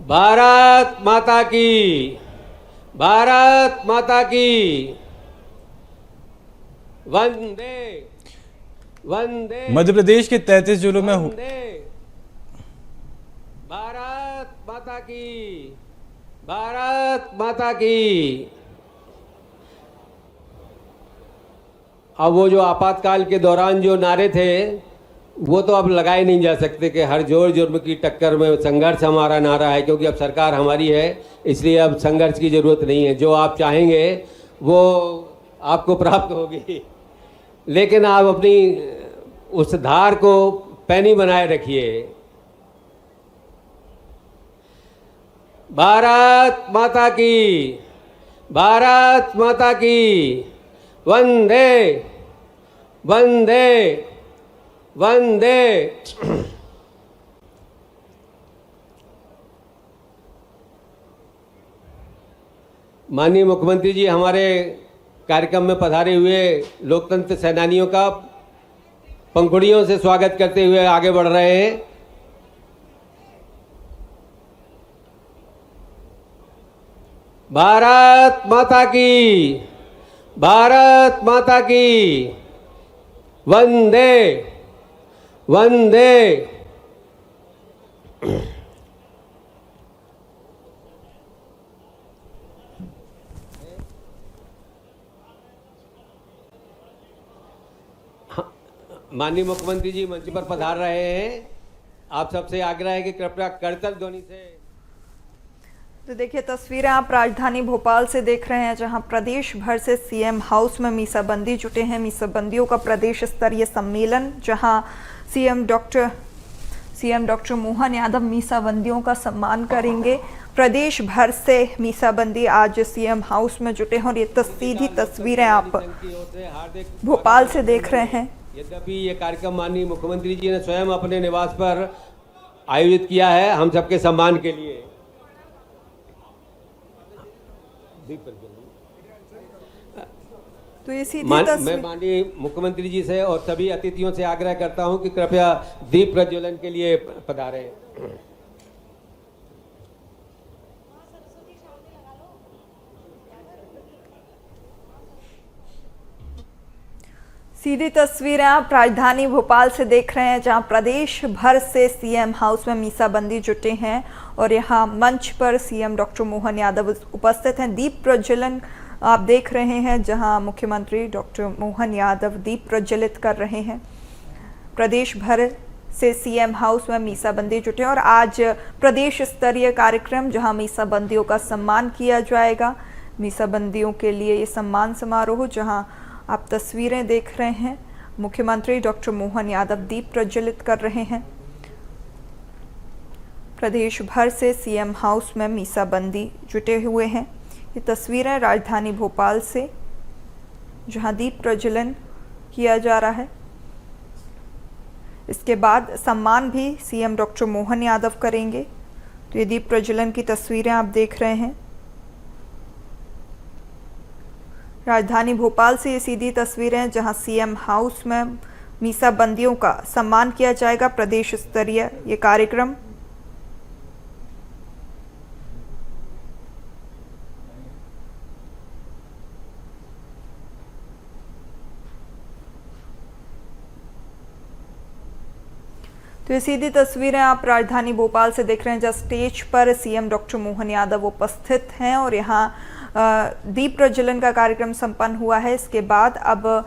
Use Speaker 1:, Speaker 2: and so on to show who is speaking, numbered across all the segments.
Speaker 1: भारत माता की, भारत माता की, वंदे वंदे।
Speaker 2: मध्य प्रदेश के 33 जिलों में
Speaker 1: वंदे भारत माता की, भारत माता की। अब वो जो आपातकाल के दौरान जो नारे थे वो तो अब लगाए नहीं जा सकते कि हर जोर जुर्म की टक्कर में संघर्ष हमारा नारा है, क्योंकि अब सरकार हमारी है, इसलिए अब संघर्ष की ज़रूरत नहीं है। जो आप चाहेंगे वो आपको प्राप्त होगी, लेकिन आप अपनी उस धार को पैनी बनाए रखिए। भारत माता की, भारत माता की, वंदे वंदे वंदे। माननीय मुख्यमंत्री जी हमारे कार्यक्रम में पधारे हुए लोकतंत्र सेनानियों का पंखुड़ियों से स्वागत करते हुए आगे बढ़ रहे हैं। भारत माता की, भारत माता की, वंदे वंदे। माननीय मुख्यमंत्री जी मंच पर पधार रहे हैं। आप सबसे आग्रह है कि कृपया करतल ध्वनि से।
Speaker 3: तो देखिए तस्वीरें आप राजधानी भोपाल से देख रहे हैं, जहां प्रदेश भर से सीएम हाउस में मीसाबंदी जुटे हैं। मीसाबंदियों का प्रदेश स्तरीय सम्मेलन, जहां सीएम डॉक्टर मोहन यादव मीसाबंदियों का सम्मान करेंगे। प्रदेश भर से मीसाबंदी आज सीएम हाउस में जुटे हैं और ये सीधी तस्वीरें आप भोपाल से देख रहे हैं।
Speaker 1: यद्यपि ये कार्यक्रम माननीय मुख्यमंत्री जी ने स्वयं अपने निवास पर आयोजित किया है हम सबके सम्मान के लिए।
Speaker 3: तो ये सीधी
Speaker 1: मैं माननीय मुख्यमंत्री जी से और सभी अतिथियों से आग्रह करता हूं कि कृपया दीप प्रज्वलन के लिए पधारें।
Speaker 3: सीधी तस्वीरें आप राजधानी भोपाल से देख रहे हैं, जहां प्रदेश भर से सीएम हाउस में मीसाबंदी जुटे हैं और यहां मंच पर सीएम डॉक्टर मोहन यादव उपस्थित हैं। दीप प्रज्वलन आप देख रहे हैं, जहां मुख्यमंत्री डॉक्टर मोहन यादव दीप प्रज्वलित कर रहे हैं। प्रदेश भर से सीएम हाउस में मीसाबंदी जुटे और आज प्रदेश स्तरीय कार्यक्रम, जहां मीसाबंदियों का सम्मान किया जाएगा। मीसाबंदियों के लिए ये सम्मान समारोह, जहां आप तस्वीरें देख रहे हैं, मुख्यमंत्री डॉक्टर मोहन यादव दीप प्रज्वलित कर रहे हैं। प्रदेश भर से सीएम हाउस में मीसाबंदी जुटे हुए हैं। ये तस्वीरें राजधानी भोपाल से, जहां दीप प्रज्वलन किया जा रहा है। इसके बाद सम्मान भी सीएम डॉक्टर मोहन यादव करेंगे। तो ये दीप प्रज्वलन की तस्वीरें आप देख रहे हैं। राजधानी भोपाल से ये सीधी तस्वीरें, जहां सीएम हाउस में मीसाबंदियों का सम्मान किया जाएगा। प्रदेश स्तरीय ये कार्यक्रम। तो ये सीधी तस्वीरें आप राजधानी भोपाल से देख रहे हैं, जहाँ स्टेज पर सीएम डॉक्टर मोहन यादव उपस्थित हैं और यहाँ दीप प्रज्वलन का कार्यक्रम संपन्न हुआ है। इसके बाद अब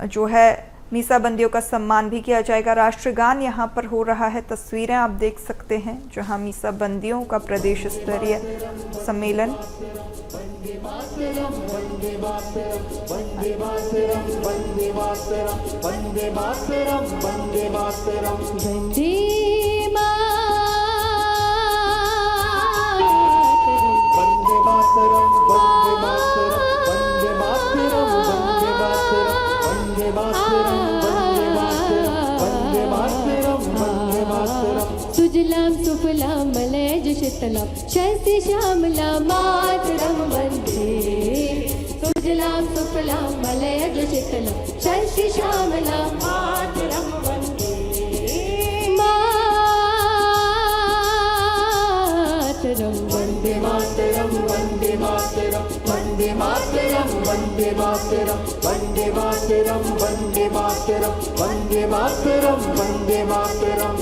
Speaker 3: जो है मीसाबंदियों का सम्मान भी किया जाएगा। राष्ट्रगान यहाँ पर हो रहा है। तस्वीरें आप देख सकते हैं, जहाँ मीसाबंदियों का प्रदेश स्तरीय सम्मेलन।
Speaker 4: सुजलाम सुफलाम मलयज शीतलाम शस्ति श्यामलाम मातरम वंदे। सुजलाम सुफलाम मलयज शीतलाम शस्ति श्यामलाम मातरम वंदे। मातरम
Speaker 5: मातरम वंदे मातरम वंदे मातरम वंदे मातरम।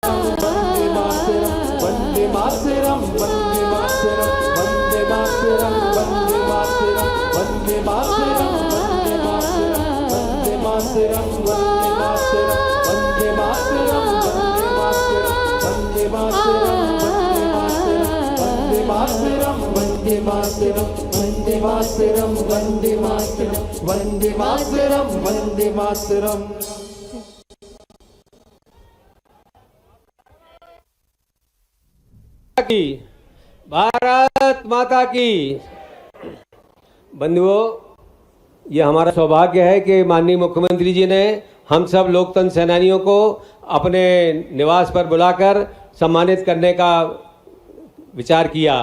Speaker 5: वंदे मातरम वंदे मातरम वंदे मातरम वंदे मातरम वंदे मातरम वंदे मातरम वंदे मातरम वंदे मातरम वंदे मातरम वंदे मातरम वंदे मातरम वंदे मातरम वंदे मातरम वंदे मातरम वंदे मातरम।
Speaker 1: की भारत माता की। बंधुओं, ये हमारा सौभाग्य है कि माननीय मुख्यमंत्री जी ने हम सब लोकतंत्र सेनानियों को अपने निवास पर बुलाकर सम्मानित करने का विचार किया।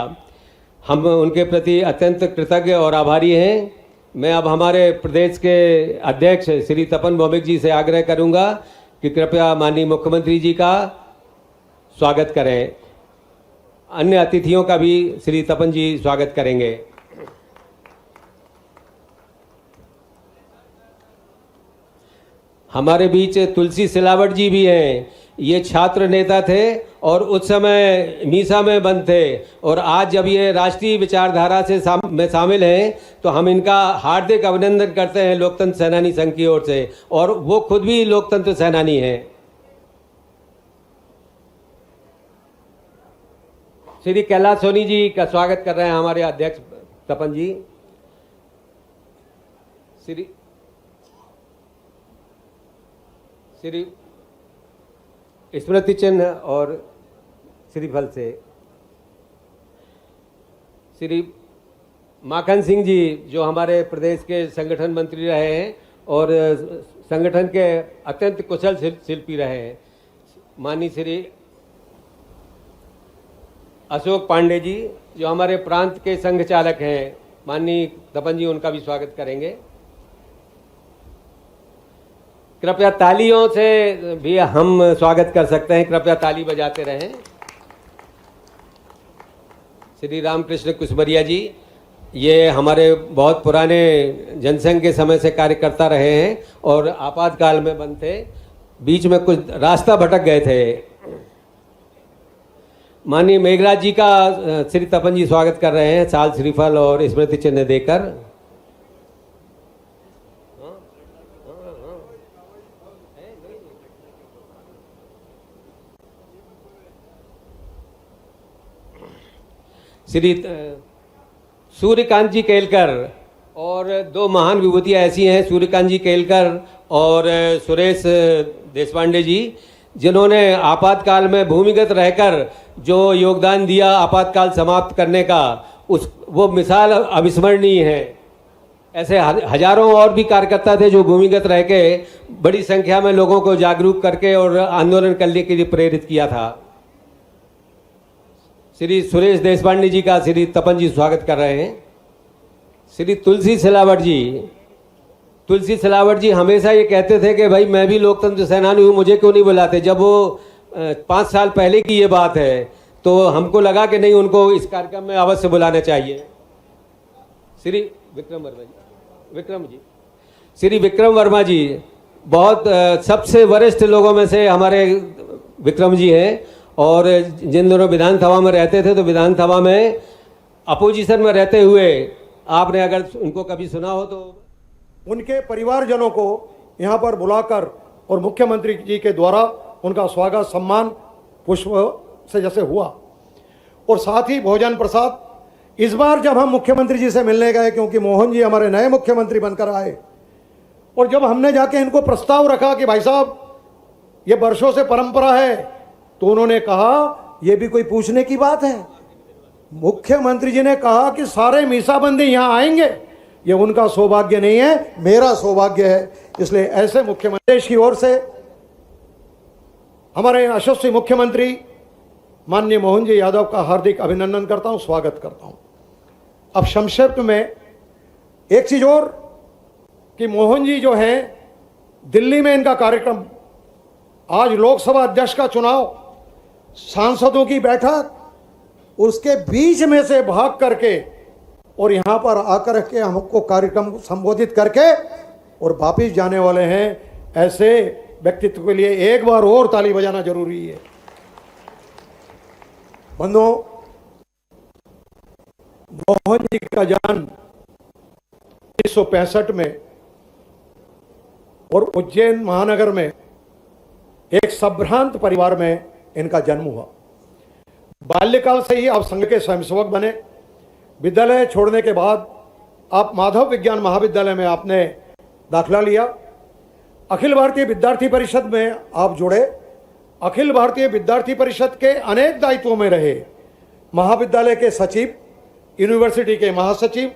Speaker 1: हम उनके प्रति अत्यंत कृतज्ञ और आभारी हैं। मैं अब हमारे प्रदेश के अध्यक्ष श्री तपन भौमिक जी से आग्रह करूंगा कि कृपया माननीय मुख्यमंत्री जी का स्वागत करें। अन्य अतिथियों का भी श्री तपन जी स्वागत करेंगे। हमारे बीच तुलसी सिलावट जी भी हैं। ये छात्र नेता थे और उस समय मीसा में बंद थे, और आज जब ये राष्ट्रीय विचारधारा से में शामिल हैं तो हम इनका हार्दिक अभिनंदन करते हैं लोकतंत्र सेनानी संघ की ओर से, और वो खुद भी लोकतंत्र सेनानी हैं। श्री कैलाश सोनी जी का स्वागत कर रहे हैं हमारे अध्यक्ष तपन जी। श्री स्मृति चिन्ह और श्रीफल से श्री माखन सिंह जी, जो हमारे प्रदेश के संगठन मंत्री रहे हैं और संगठन के अत्यंत कुशल शिल्पी रहे हैं। माननीय श्री अशोक पांडे जी, जो हमारे प्रांत के संघ चालक हैं, माननीय तपन जी उनका भी स्वागत करेंगे। कृपया तालियों से भी हम स्वागत कर सकते हैं, कृपया ताली बजाते रहें। श्री रामकृष्ण कुशमरिया जी, ये हमारे बहुत पुराने जनसंघ के समय से कार्यकर्ता रहे हैं और आपातकाल में बंद थे, बीच में कुछ रास्ता भटक गए थे। माननीय मेघराज जी का श्री तपन जी स्वागत कर रहे हैं साल श्रीफल और स्मृति चिन्ह देकर। श्री सूर्यकांत जी केलकर और दो महान विभूतियाँ ऐसी हैं, सूर्यकांत जी केलकर और सुरेश देशपांडे जी, जिन्होंने आपातकाल में भूमिगत रहकर जो योगदान दिया आपातकाल समाप्त करने का, वो मिसाल अविस्मरणीय है। ऐसे हजारों और भी कार्यकर्ता थे जो भूमिगत रह के बड़ी संख्या में लोगों को जागरूक करके और आंदोलन करने के लिए प्रेरित किया था। श्री सुरेश देशपांडे जी का श्री तपन जी स्वागत कर रहे हैं। श्री तुलसी सिलावट जी हमेशा ये कहते थे कि भाई मैं भी लोकतंत्र सेनानी हूँ, मुझे क्यों नहीं बुलाते। जब वो 5 साल पहले की ये बात है तो हमको लगा कि नहीं, उनको इस कार्यक्रम में अवश्य बुलाना चाहिए। श्री विक्रम वर्मा जी बहुत सबसे वरिष्ठ लोगों में से हमारे विक्रम जी हैं, और जिन दोनों विधानसभा में रहते थे तो विधानसभा में अपोजिशन में रहते हुए आपने अगर उनको कभी सुना हो तो
Speaker 6: उनके परिवारजनों को यहाँ पर बुलाकर और मुख्यमंत्री जी के द्वारा उनका स्वागत सम्मान पुष्प से जैसे हुआ, और साथ ही भोजन प्रसाद। इस बार जब हम मुख्यमंत्री जी से मिलने गए, क्योंकि मोहन जी हमारे नए मुख्यमंत्री बनकर आए, और जब हमने जाके इनको प्रस्ताव रखा कि भाई साहब ये वर्षों से परंपरा है, तो उन्होंने कहा ये भी कोई पूछने की बात है। मुख्यमंत्री जी ने कहा कि सारे मीसाबंदी यहाँ आएंगे, ये उनका सौभाग्य नहीं है, मेरा सौभाग्य है। इसलिए ऐसे मुख्यमंत्री की ओर से हमारे यशस्वी मुख्यमंत्री माननीय मोहन जी यादव का हार्दिक अभिनंदन करता हूं, स्वागत करता हूं। अब संक्षिप्त में एक चीज और कि मोहन जी जो हैं, दिल्ली में इनका कार्यक्रम, आज लोकसभा अध्यक्ष का चुनाव, सांसदों की बैठक, उसके बीच में से भाग करके और यहां पर आकर के हमको कार्यक्रम संबोधित करके और वापिस जाने वाले हैं। ऐसे व्यक्तित्व के लिए एक बार और ताली बजाना जरूरी है। बंधुओं, मोहन जी का जन्म 1965 में और उज्जैन महानगर में एक संभ्रांत परिवार में इनका जन्म हुआ। बाल्यकाल से ही आप संघ के स्वयंसेवक बने। विद्यालय छोड़ने के बाद आप माधव विज्ञान महाविद्यालय में आपने दाखिला लिया। अखिल भारतीय विद्यार्थी परिषद में आप जुड़े। अखिल भारतीय विद्यार्थी परिषद के अनेक दायित्वों में रहे। महाविद्यालय के सचिव, यूनिवर्सिटी के महासचिव,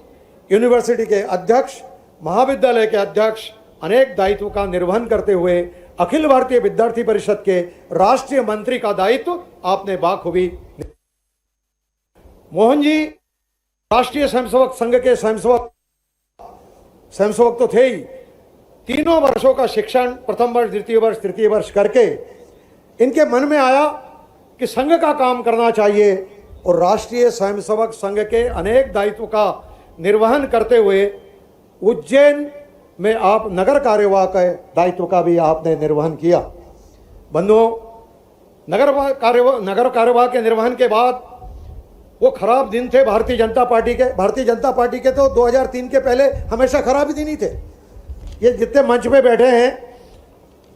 Speaker 6: यूनिवर्सिटी के अध्यक्ष, महाविद्यालय के अध्यक्ष, अनेक दायित्व का निर्वहन करते हुए अखिल भारतीय विद्यार्थी परिषद के राष्ट्रीय मंत्री का दायित्व आपने बाखूबी। मोहन जी राष्ट्रीय स्वयंसेवक संघ के स्वयंसेवक तो थे ही। 3 वर्षों का शिक्षण, प्रथम वर्ष, द्वितीय वर्ष, तृतीय वर्ष करके इनके मन में आया कि संघ का काम करना चाहिए, और राष्ट्रीय स्वयंसेवक संघ के अनेक दायित्व का निर्वहन करते हुए उज्जैन में आप नगर कार्यवाह के दायित्व का भी आपने निर्वहन किया। बंधुओं, नगर कार्यवाह के निर्वहन के बाद वो खराब दिन थे भारतीय जनता पार्टी के। भारतीय जनता पार्टी के तो 2003 के पहले हमेशा खराब दिन ही थे। ये जितने मंच पे बैठे हैं,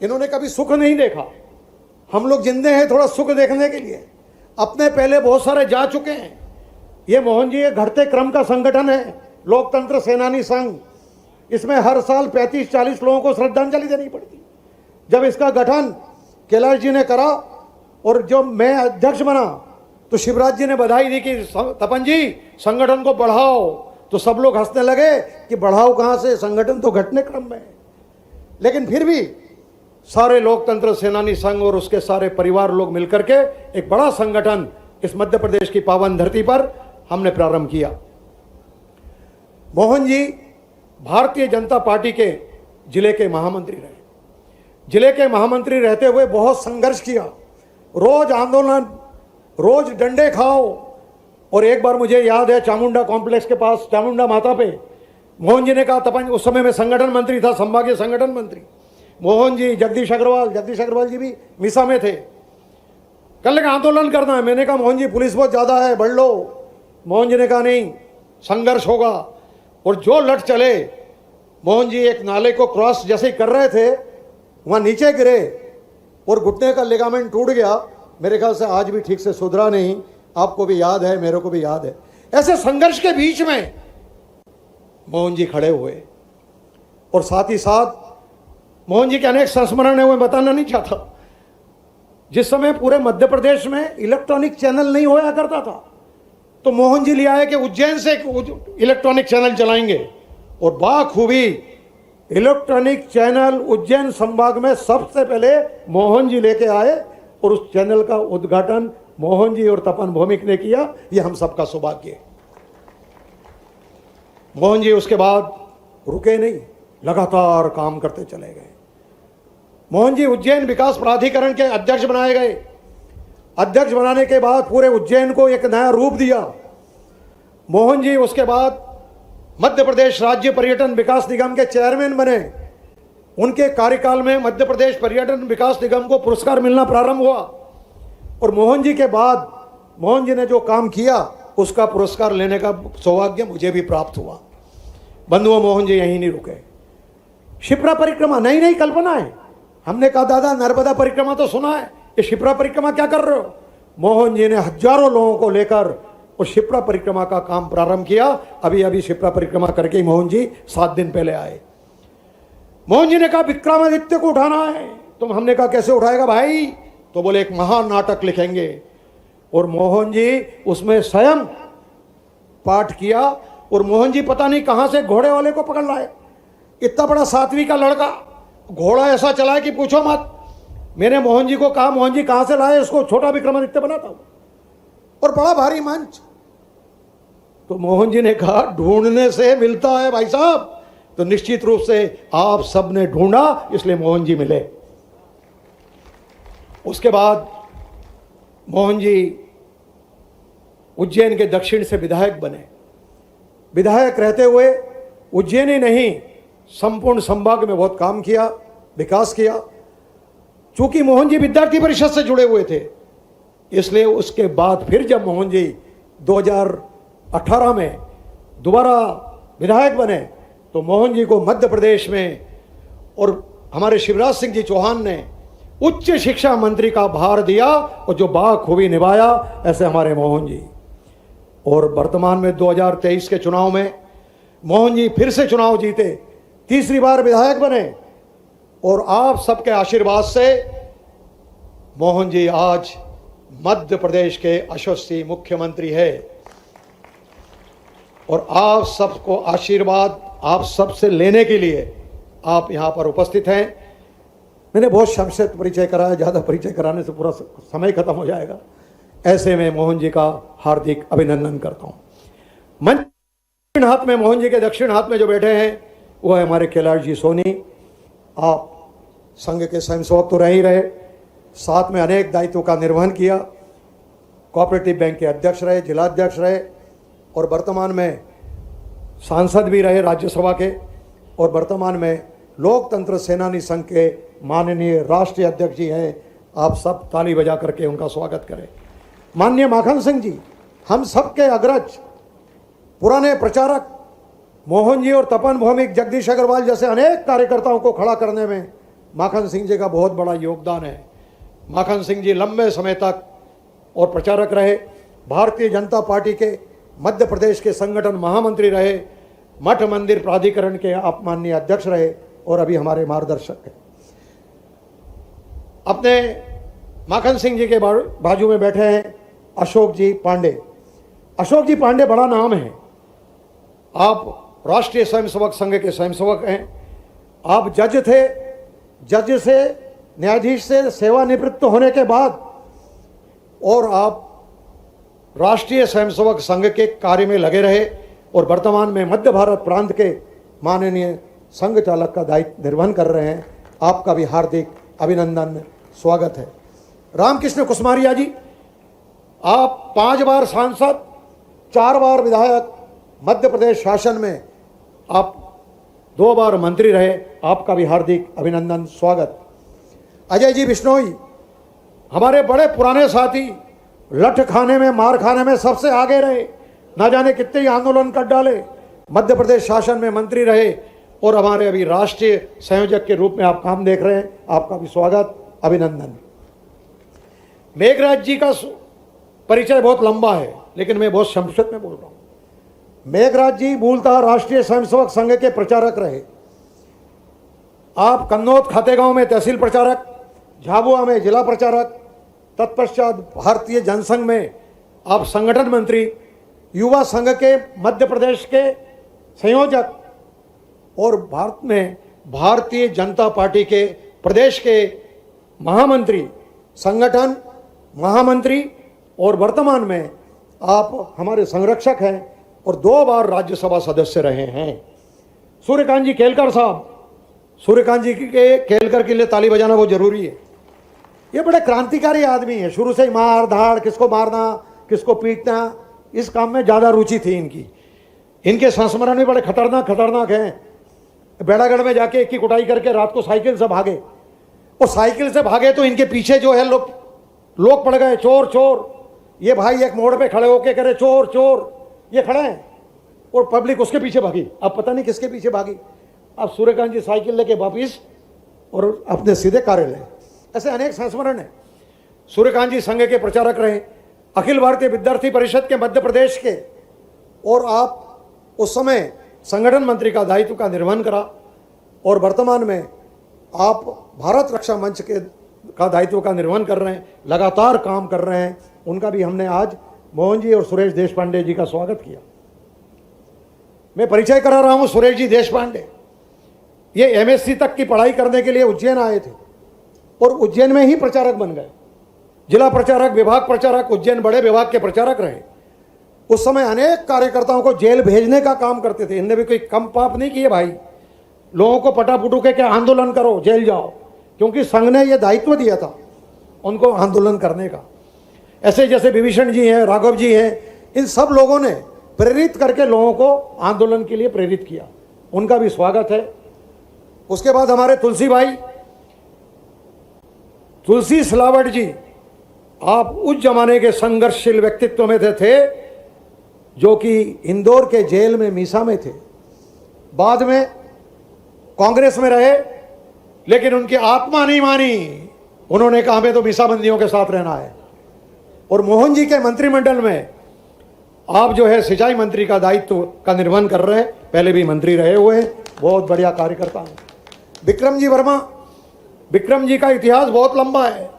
Speaker 6: इन्होंने कभी सुख नहीं देखा। हम लोग जिंदे हैं थोड़ा सुख देखने के लिए। अपने पहले बहुत सारे जा चुके हैं। ये मोहन जी एक घटते क्रम का संगठन है, लोकतंत्र सेनानी संघ। इसमें हर साल 35-40 लोगों को श्रद्धांजलि देनी पड़ती। जब इसका गठन कैलाश जी ने करा और जब मैं अध्यक्ष बना तो शिवराज जी ने बधाई दी कि तपन जी संगठन को बढ़ाओ, तो सब लोग हंसने लगे कि बढ़ाओ कहाँ से, संगठन तो घटने क्रम में है। लेकिन फिर भी सारे लोकतंत्र सेनानी संघ और उसके सारे परिवार लोग मिलकर के एक बड़ा संगठन इस मध्य प्रदेश की पावन धरती पर हमने प्रारंभ किया। मोहन जी भारतीय जनता पार्टी के जिले के महामंत्री रहे। जिले के महामंत्री रहते हुए बहुत संघर्ष किया, रोज आंदोलन, रोज डंडे खाओ। और एक बार मुझे याद है, चामुंडा कॉम्प्लेक्स के पास चामुंडा माता पे मोहन जी ने कहा, तपन, उस समय में संगठन मंत्री था, संभागीय संगठन मंत्री मोहन जी, जगदीश अग्रवाल जी भी मीसा में थे। कल का आंदोलन करना है। मैंने कहा मोहन जी पुलिस बहुत ज़्यादा है, बढ़ लो। मोहन जी ने कहा नहीं, संघर्ष होगा। और जो लट चले, मोहन जी एक नाले को क्रॉस जैसे ही कर रहे थे, वहाँ नीचे गिरे और घुटने का लिगामेंट टूट गया। मेरे ख्याल से आज भी ठीक से सुधरा नहीं। आपको भी याद है, मेरे को भी याद है। ऐसे संघर्ष के बीच में मोहन जी खड़े हुए। और साथ ही साथ मोहन जी के अनेक संस्मरण है, वो मैं बताना नहीं चाहता। जिस समय पूरे मध्य प्रदेश में इलेक्ट्रॉनिक चैनल नहीं होया करता था, तो मोहन जी ले आए कि उज्जैन से इलेक्ट्रॉनिक चैनल चलाएंगे। और बाखूबी इलेक्ट्रॉनिक चैनल उज्जैन संभाग में सबसे पहले मोहन जी लेके आए और उस चैनल का उद्घाटन मोहन जी और तपन भौमिक ने किया। ये हम सबका सौभाग्य है। मोहन जी उसके बाद रुके नहीं, लगातार काम करते चले गए। मोहन जी उज्जैन विकास प्राधिकरण के अध्यक्ष बनाए गए। अध्यक्ष बनाने के बाद पूरे उज्जैन को एक नया रूप दिया। मोहन जी उसके बाद मध्य प्रदेश राज्य पर्यटन विकास निगम के चेयरमैन बने। उनके कार्यकाल में मध्य प्रदेश पर्यटन विकास निगम को पुरस्कार मिलना प्रारंभ हुआ। और मोहन जी के बाद मोहन जी ने जो काम किया, उसका पुरस्कार लेने का सौभाग्य मुझे भी प्राप्त हुआ। बंधुओं, मोहन जी यहीं नहीं रुके। शिप्रा परिक्रमा नई नई कल्पना है। हमने कहा दादा नर्मदा परिक्रमा तो सुना है, ये शिप्रा परिक्रमा क्या कर रहे हो? मोहन जी ने हजारों लोगों को लेकर और शिप्रा परिक्रमा का काम प्रारंभ किया। अभी अभी शिप्रा परिक्रमा करके ही मोहन जी 7 दिन पहले आए। मोहन जी ने कहा विक्रमादित्य को उठाना है। तो हमने कहा कैसे उठाएगा भाई? तो बोले एक महान नाटक लिखेंगे। और मोहन जी उसमें स्वयं पाठ किया। और मोहन जी पता नहीं कहां से घोड़े वाले को पकड़ लाए। इतना बड़ा 7वीं का लड़का, घोड़ा ऐसा चलाए कि पूछो मत। मैंने मोहन जी को कहा मोहन जी कहां से लाए इसको? छोटा विक्रमादित्य बनाता हूं। और बड़ा भारी मंच। तो मोहन जी ने कहा ढूंढने से मिलता है भाई साहब। तो निश्चित रूप से आप सब ने ढूंढा, इसलिए मोहन जी मिले। उसके बाद मोहन जी उज्जैन के दक्षिण से विधायक बने। विधायक रहते हुए उज्जैन ही नहीं, संपूर्ण संभाग में बहुत काम किया, विकास किया। चूंकि मोहन जी विद्यार्थी परिषद से जुड़े हुए थे, इसलिए उसके बाद फिर जब मोहन जी 2018 में दोबारा विधायक बने, तो मोहन जी को मध्य प्रदेश में और हमारे शिवराज सिंह जी चौहान ने उच्च शिक्षा मंत्री का भार दिया और जो बाखूबी निभाया, ऐसे हमारे मोहन जी। और वर्तमान में 2023 के चुनाव में मोहन जी फिर से चुनाव जीते, तीसरी बार विधायक बने। और आप सबके आशीर्वाद से मोहन जी आज मध्य प्रदेश के यशस्वी मुख्यमंत्री है। और आप सबको आशीर्वाद आप सबसे लेने के लिए आप यहां पर उपस्थित हैं। मैंने बहुत संक्षिप्त परिचय कराया, ज़्यादा परिचय कराने से पूरा समय खत्म हो जाएगा। ऐसे में मोहन जी का हार्दिक अभिनंदन करता हूं। मंच दक्षिण हाथ में, मोहन जी के दक्षिण हाथ में जो बैठे हैं वो है हमारे कैलाश जी सोनी। आप संघ के स्वयंसेवक तो रह ही रहे, साथ में अनेक दायित्वों का निर्वहन किया। कोऑपरेटिव बैंक के अध्यक्ष रहे, जिलाध्यक्ष रहे और वर्तमान में सांसद भी रहे राज्यसभा के। और वर्तमान में लोकतंत्र सेनानी संघ के माननीय राष्ट्रीय अध्यक्ष जी हैं। आप सब ताली बजा करके उनका स्वागत करें। माननीय माखन सिंह जी, हम सबके अग्रज, पुराने प्रचारक मोहन जी और तपन भौमिक, जगदीश अग्रवाल जैसे अनेक कार्यकर्ताओं को खड़ा करने में माखन सिंह जी का बहुत बड़ा योगदान है। माखन सिंह जी लंबे समय तक और प्रचारक रहे, भारतीय जनता पार्टी के मध्य प्रदेश के संगठन महामंत्री रहे, मठ मंदिर प्राधिकरण के आप माननीय अध्यक्ष रहे और अभी हमारे मार्गदर्शक हैं। अपने माखन सिंह जी के बाजू में बैठे हैं अशोक जी पांडे। अशोक जी पांडे बड़ा नाम है। आप राष्ट्रीय स्वयंसेवक संघ के स्वयंसेवक हैं। आप जज थे, जज से न्यायाधीश से सेवानिवृत्त होने के बाद और आप राष्ट्रीय स्वयंसेवक संघ के कार्य में लगे रहे और वर्तमान में मध्य भारत प्रांत के माननीय संघ चालक का दायित्व निर्वहन कर रहे हैं। आपका भी हार्दिक अभिनंदन, स्वागत है। रामकृष्ण कुसमारिया जी, आप 5 बार सांसद, 4 बार विधायक, मध्य प्रदेश शासन में आप 2 बार मंत्री रहे। आपका भी हार्दिक अभिनंदन, स्वागत। अजय जी बिश्नोई, हमारे बड़े पुराने साथी लठ खाने में, मार खाने में सबसे आगे रहे, ना जाने कितने ही आंदोलन कर डाले, मध्य प्रदेश शासन में मंत्री रहे और हमारे अभी राष्ट्रीय संयोजक के रूप में आप काम देख रहे हैं। आपका भी स्वागत, अभिनंदन। मेघराज जी का परिचय बहुत लंबा है, लेकिन मैं बहुत संक्षिप्त में बोल रहा हूँ। मेघराज जी मूलतः राष्ट्रीय स्वयंसेवक संघ के प्रचारक रहे। आप कन्नौज खातेगांव में तहसील प्रचारक, झाबुआ में जिला प्रचारक, तत्पश्चात भारतीय जनसंघ में आप संगठन मंत्री, युवा संघ के मध्य प्रदेश के संयोजक और भारत में भारतीय जनता पार्टी के प्रदेश के महामंत्री, संगठन महामंत्री और वर्तमान में आप हमारे संरक्षक हैं और 2 बार राज्यसभा सदस्य रहे हैं। सूर्यकांत जी केलकर साहब, सूर्यकांत जी के केलकर के लिए ताली बजाना बहुत जरूरी है। ये बड़े क्रांतिकारी आदमी है, शुरू से ही मार धाड़, किसको मारना किसको पीटना, इस काम में ज़्यादा रुचि थी इनकी। इनके संस्मरण भी बड़े खतरनाक हैं। बेड़ागढ़ में जाके एक की कुटाई करके रात को साइकिल से भागे, और साइकिल से भागे तो इनके पीछे जो है लोग पड़ गए, चोर चोर। ये भाई एक मोड़ पे खड़े होके कह रहे चोर चोर, ये खड़े हैं और पब्लिक उसके पीछे भागी। अब पता नहीं किसके पीछे भागी। अब सूर्यकांत जी साइकिल लेके वापिस और अपने सीधे कार्यालय। ऐसे अनेक संस्मरण हैं। सूर्यकांत जी संघ के प्रचारक रहे, अखिल भारतीय विद्यार्थी परिषद के मध्य प्रदेश के, और आप उस समय संगठन मंत्री का दायित्व का निर्वहन करा और वर्तमान में आप भारत रक्षा मंच के का दायित्व का निर्वहन कर रहे हैं, लगातार काम कर रहे हैं। उनका भी हमने आज मोहन जी और सुरेश देशपांडे जी का स्वागत किया। मैं परिचय करा रहा हूं सुरेश जी देशपांडे। ये एमएससी तक की पढ़ाई करने के लिए उज्जैन आए थे और उज्जैन में ही प्रचारक बन गए, जिला प्रचारक, विभाग प्रचारक, उज्जैन बड़े विभाग के प्रचारक रहे। उस समय अनेक कार्यकर्ताओं को जेल भेजने का काम करते थे। इनने भी कोई कम पाप नहीं किए भाई, लोगों को पटापुटू के आंदोलन करो, जेल जाओ, क्योंकि संघ ने यह दायित्व दिया था उनको आंदोलन करने का। ऐसे जैसे विभीषण जी हैं, राघव जी हैं, इन सब लोगों ने प्रेरित करके लोगों को आंदोलन के लिए प्रेरित किया। उनका भी स्वागत है। उसके बाद हमारे तुलसी सिलावट जी, आप उस जमाने के संघर्षशील व्यक्तित्व में थे जो कि इंदौर के जेल में मीसा में थे, बाद में कांग्रेस में रहे, लेकिन उनकी आत्मा नहीं मानी। उन्होंने कहा हमें तो मीसाबंदियों के साथ रहना है। और मोहन जी के मंत्रिमंडल में आप जो है सिंचाई मंत्री का दायित्व का निर्वहन कर रहे हैं, पहले भी मंत्री रहे हुए हैं, बहुत बढ़िया कार्यकर्ता हैं। विक्रम जी वर्मा, विक्रम जी का इतिहास बहुत लंबा है,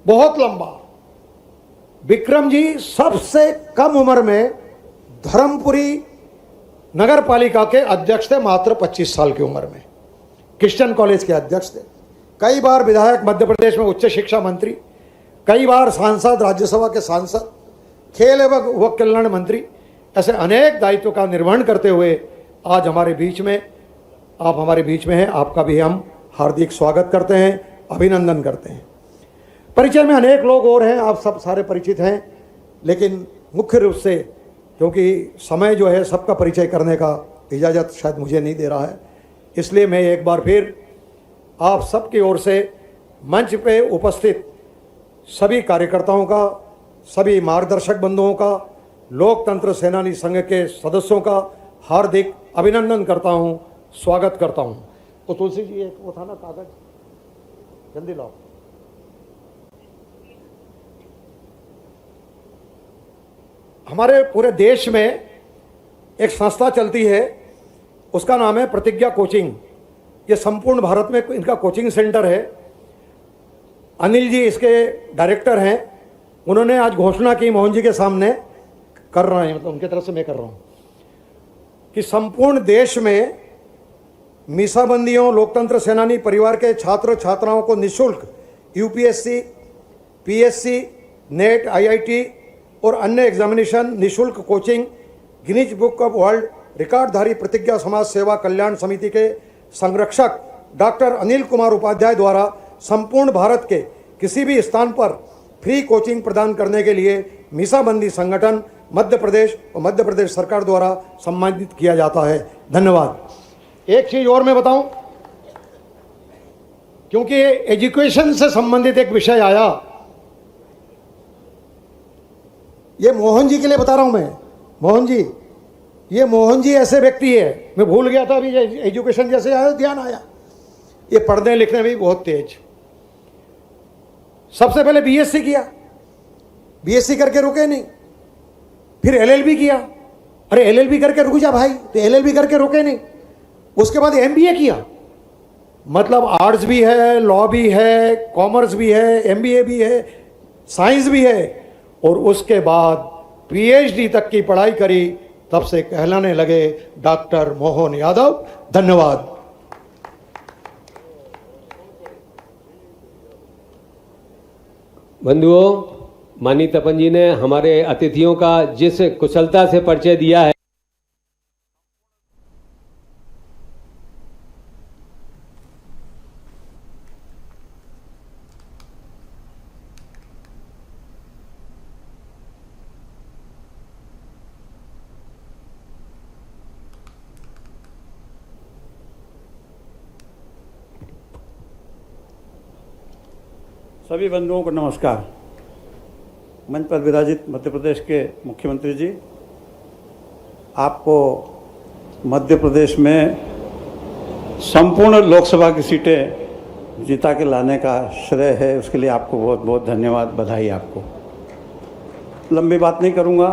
Speaker 6: बहुत लंबा। विक्रम जी सबसे कम उम्र में धर्मपुरी नगर पालिका के अध्यक्ष थे, मात्र 25 साल की उम्र में। क्रिश्चियन कॉलेज के अध्यक्ष थे, कई बार विधायक, मध्य प्रदेश में उच्च शिक्षा मंत्री, कई बार सांसद, राज्यसभा के सांसद, खेल एवं युवक कल्याण मंत्री, ऐसे अनेक दायित्व का निर्वहन करते हुए आज हमारे बीच में, आप हमारे बीच में हैं। आपका भी हम हार्दिक स्वागत करते हैं, अभिनंदन करते हैं। परिचय में अनेक लोग और हैं, आप सब सारे परिचित हैं, लेकिन मुख्य रूप से क्योंकि समय जो है सबका परिचय करने का इजाज़त शायद मुझे नहीं दे रहा है, इसलिए मैं एक बार फिर आप सबकी ओर से मंच पे उपस्थित सभी कार्यकर्ताओं का, सभी मार्गदर्शक बंधुओं का, लोकतंत्र सेनानी संघ के सदस्यों का हार्दिक अभिनंदन करता हूं, स्वागत करता हूं। तो तुलसी जी, एक वो था ना कागज, जल्दी लाओ। हमारे पूरे देश में एक संस्था चलती है, उसका नाम है प्रतिज्ञा कोचिंग। ये संपूर्ण भारत में इनका कोचिंग सेंटर है। अनिल जी इसके डायरेक्टर हैं। उन्होंने आज घोषणा की मोहन जी के सामने, कर रहे हैं, मतलब उनकी तरफ से मैं कर रहा हूं, कि संपूर्ण देश में मीसाबंदियों, लोकतंत्र सेनानी परिवार के छात्र छात्राओं को निःशुल्क यूपीएससी, पीएससी, नेट, आईआईटी और अन्य एग्जामिनेशन निःशुल्क coaching Guinness book of world रिकॉर्डधारी प्रतिज्ञा समाज सेवा कल्याण समिति के संरक्षक डॉक्टर अनिल कुमार उपाध्याय द्वारा संपूर्ण भारत के किसी भी स्थान पर फ्री कोचिंग प्रदान करने के लिए मीसाबंदी संगठन मध्य प्रदेश और मध्य प्रदेश सरकार द्वारा सम्मानित किया जाता है। धन्यवाद। एक चीज और मैं बताऊं, क्योंकि एजुकेशन से संबंधित एक विषय आया। ये मोहन जी के लिए बता रहा हूं मैं। मोहन जी, ये मोहन जी ऐसे व्यक्ति है, मैं भूल गया था अभी, एजुकेशन जैसे आया ध्यान आया। ये पढ़ने लिखने में भी बहुत तेज। सबसे पहले बीएससी किया, बीएससी करके रुके नहीं, फिर एलएलबी किया। अरे एलएलबी करके रुक जा भाई, तो एलएलबी करके रुके नहीं। उसके बाद एमबीए किया, मतलब आर्ट्स भी है, लॉ भी है, कॉमर्स भी है, एमबीए भी है, साइंस भी है, और उसके बाद पीएचडी तक की पढ़ाई करी। तब से कहलाने लगे डॉक्टर मोहन यादव। धन्यवाद।
Speaker 1: बंधुओं, माननीय तपन जी ने हमारे अतिथियों का जिस कुशलता से परिचय दिया है,
Speaker 7: सभी बंधुओं को नमस्कार। मंच पर विराजित मध्य प्रदेश के मुख्यमंत्री जी, आपको मध्य प्रदेश में संपूर्ण लोकसभा की सीटें जिता के लाने का श्रेय है। उसके लिए आपको बहुत बहुत धन्यवाद, बधाई आपको। लंबी बात नहीं करूंगा।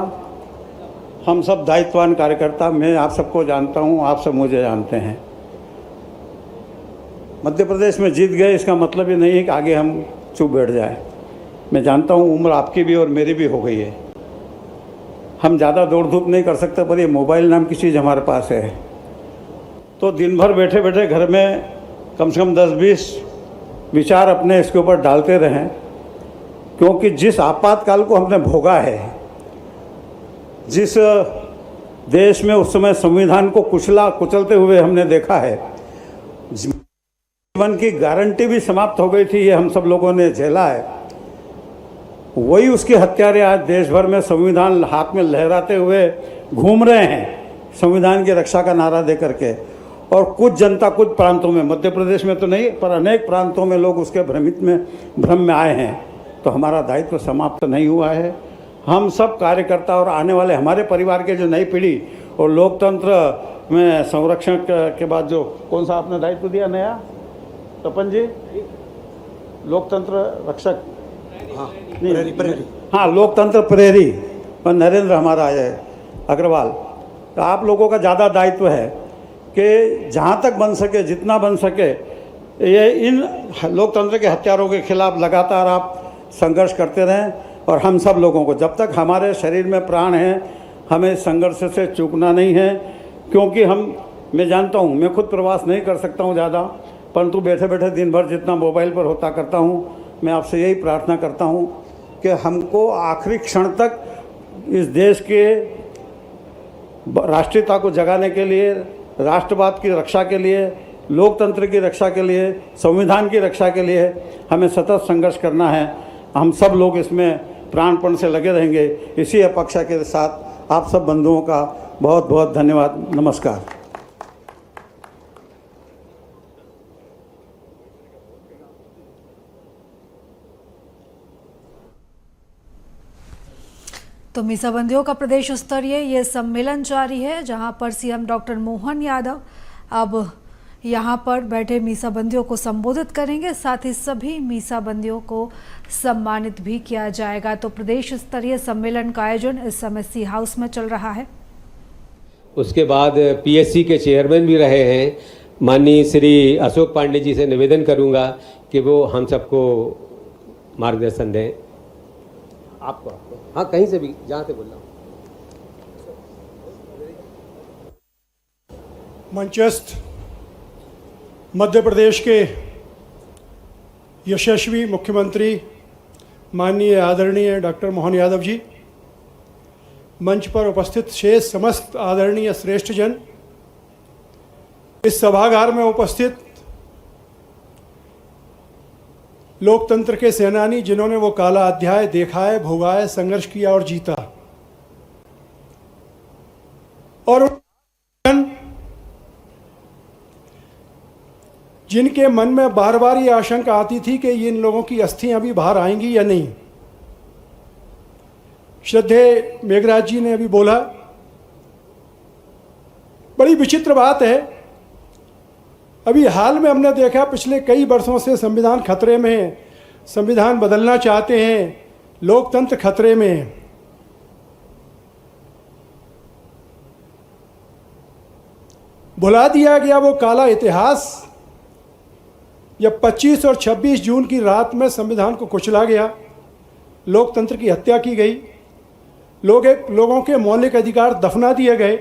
Speaker 7: हम सब दायित्ववान कार्यकर्ता, मैं आप सबको जानता हूं, आप सब मुझे जानते हैं। मध्य प्रदेश में जीत गए इसका मतलब ये नहीं है कि आगे हम चुप बैठ जाए। मैं जानता हूँ उम्र आपकी भी और मेरी भी हो गई है, हम ज़्यादा दौड़ धूप नहीं कर सकते, पर ये मोबाइल नाम की चीज़ हमारे पास है, तो दिन भर बैठे बैठे घर में कम से कम 10-20 विचार अपने इसके ऊपर डालते रहें। क्योंकि जिस आपातकाल को हमने भोगा है, जिस देश में उस समय संविधान को कुचलते हुए हमने देखा है, जीवन की गारंटी भी समाप्त हो गई थी, ये हम सब लोगों ने झेला है। वही उसके हत्यारे आज देश भर में संविधान हाथ में लहराते हुए घूम रहे हैं, संविधान की रक्षा का नारा दे करके। और कुछ जनता कुछ प्रांतों में, मध्य प्रदेश में तो नहीं पर अनेक प्रांतों में लोग उसके भ्रम में आए हैं। तो हमारा दायित्व समाप्त नहीं हुआ है। हम सब कार्यकर्ता और आने वाले हमारे परिवार के जो नई पीढ़ी और लोकतंत्र में संरक्षण के बाद जो कौन सा आपने दायित्व दिया नया तपन जी, लोकतंत्र रक्षक, हाँ लोकतंत्र प्रहरी, और नरेंद्र हमारा है अग्रवाल। तो आप लोगों का ज़्यादा दायित्व है कि जहाँ तक बन सके, जितना बन सके, ये इन लोकतंत्र के हत्यारों के खिलाफ लगातार आप संघर्ष करते रहें। और हम सब लोगों को, जब तक हमारे शरीर में प्राण हैं, हमें संघर्ष से चूकना नहीं है। क्योंकि मैं जानता हूँ, मैं खुद प्रवास नहीं कर सकता हूँ ज़्यादा, परंतु बैठे बैठे दिन भर जितना मोबाइल पर होता करता हूँ, मैं आपसे यही प्रार्थना करता हूँ कि हमको आखिरी क्षण तक इस देश के राष्ट्रीयता को जगाने के लिए, राष्ट्रवाद की रक्षा के लिए, लोकतंत्र की रक्षा के लिए, संविधान की रक्षा के लिए हमें सतत संघर्ष करना है। हम सब लोग इसमें प्राणपण से लगे रहेंगे। इसी अपेक्षा के साथ आप सब बंधुओं का बहुत बहुत धन्यवाद। नमस्कार।
Speaker 8: तो मीसाबंदियों का प्रदेश स्तरीय ये सम्मेलन जारी है, जहां पर सीएम डॉक्टर मोहन यादव अब यहां पर बैठे मीसाबंदियों को संबोधित करेंगे। साथ ही सभी मीसाबंदियों को सम्मानित भी किया जाएगा। तो प्रदेश स्तरीय सम्मेलन का आयोजन इस समय सी हाउस में चल रहा है।
Speaker 1: उसके बाद पीएससी के चेयरमैन भी रहे हैं माननीय श्री अशोक पांडे जी से निवेदन करूंगा कि वो हम सबको मार्गदर्शन दें। आपको हाँ, कहीं से भी, जहाँ से बोल रहा हूँ।
Speaker 9: मंचस्थ मध्य प्रदेश के यशस्वी मुख्यमंत्री माननीय आदरणीय डॉक्टर मोहन यादव जी, मंच पर उपस्थित शेष समस्त आदरणीय श्रेष्ठ जन, इस सभागार में उपस्थित लोकतंत्र के सेनानी जिन्होंने वो काला अध्याय देखा है, भोगा है, संघर्ष किया और जीता, और जिनके मन में बार बार ये आशंका आती थी कि इन लोगों की अस्थियां अभी बाहर आएंगी या नहीं। श्रद्धेय मेघराज जी ने अभी बोला, बड़ी विचित्र बात है, अभी हाल में हमने देखा पिछले कई वर्षों से संविधान खतरे में है, संविधान बदलना चाहते हैं, लोकतंत्र खतरे में है। भुला दिया गया वो काला इतिहास, जब 25 और 26 जून की रात में संविधान को कुचला गया, लोकतंत्र की हत्या की गई, लोगों के मौलिक अधिकार दफना दिए गए।